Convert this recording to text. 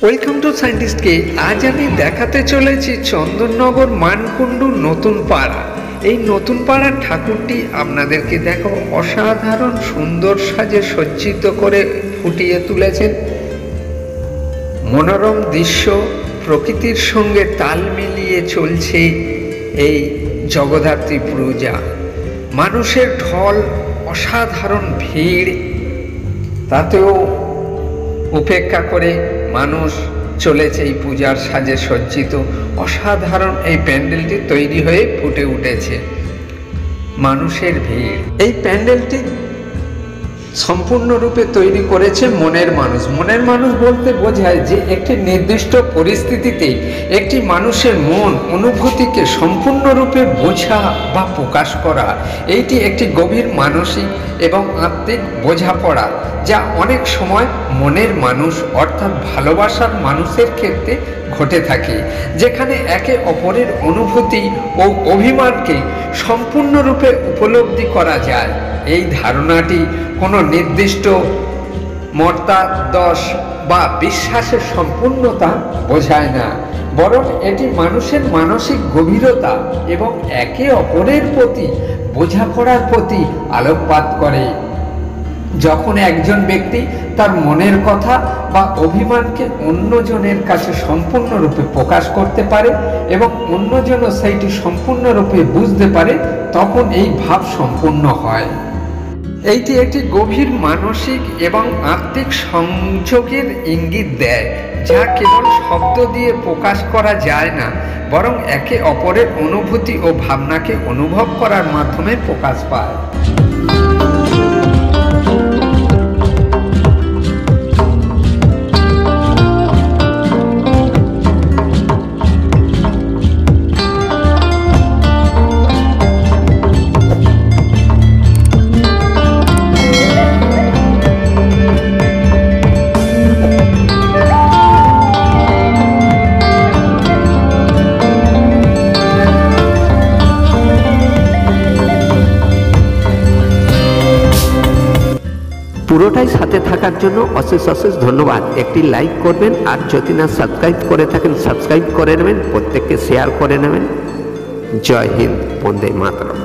Welcome to সায়েন্টিস্টকে। আজ আমি দেখাতে চলেছি চন্দননগর মানকুণ্ডু নতুন পাড়া। এই নতুন পাড়ার ঠাকুরটি আপনাদেরকে দেখাবো। অসাধারণ সুন্দর সাজে সজ্জিত করে ফুটিয়ে তুলেছেন। মনোরম দৃশ্য, প্রকৃতির সঙ্গে তাল মিলিয়ে চলছে এই জগদ্ধাত্রী পূজা। মানুষের ঢল, অসাধারণ ভিড়, তাতেও উপেক্ষা করে মানুষ চলেছে এই পূজার সাজে সজ্জিত। অসাধারণ এই প্যান্ডেলটি তৈরি হয়ে ফুটে উঠেছে মানুষের ভিড়। এই প্যান্ডেলটি সম্পূর্ণরূপে তৈরি করেছে মনের মানুষ। মনের মানুষ বলতে বোঝায় যে একটি নির্দিষ্ট পরিস্থিতিতে একটি মানুষের মন অনুভূতিকে সম্পূর্ণরূপে বোঝা বা প্রকাশ করা। এইটি একটি গভীর মানসিক এবং আত্মিক বোঝাপড়া, যা অনেক সময় মনের মানুষ অর্থাৎ ভালোবাসার মানুষের ক্ষেত্রে ঘটে থাকে, যেখানে একে অপরের অনুভূতি ও অভিমানকে সম্পূর্ণরূপে উপলব্ধি করা যায়। এই ধারণাটি কোনো নির্দিষ্ট মতাদর্শ বা বিশ্বাসের সম্পূর্ণতা বোঝায় না, বরং এটি মানুষের মানসিক গভীরতা এবং একে অপরের প্রতি বোঝাপড়ার প্রতি আলোকপাত করে। যখন একজন ব্যক্তি তার মনের কথা বা অভিমানকে অন্যজনের কাছে সম্পূর্ণরূপে প্রকাশ করতে পারে এবং অন্যজনও সেইটি সম্পূর্ণরূপে বুঝতে পারে, তখন এই ভাব সম্পূর্ণ হয়। এইটি একটি গভীর মানসিক এবং আত্মিক সংযোগের ইঙ্গিত দেয়, যা কেবল শব্দ দিয়ে প্রকাশ করা যায় না, বরং একে অপরের অনুভূতি ও ভাবনাকে অনুভব করার মাধ্যমে প্রকাশ পায়। পুরোটাই সাথে থাকার জন্য অশেষ অশেষ ধন্যবাদ। একটি লাইক করবেন, আর যদি না সাবস্ক্রাইব করে থাকেন সাবস্ক্রাইব করে নেবেন, প্রত্যেককে শেয়ার করে নেবেন। জয় হিন্দ, বন্দে মাতরম।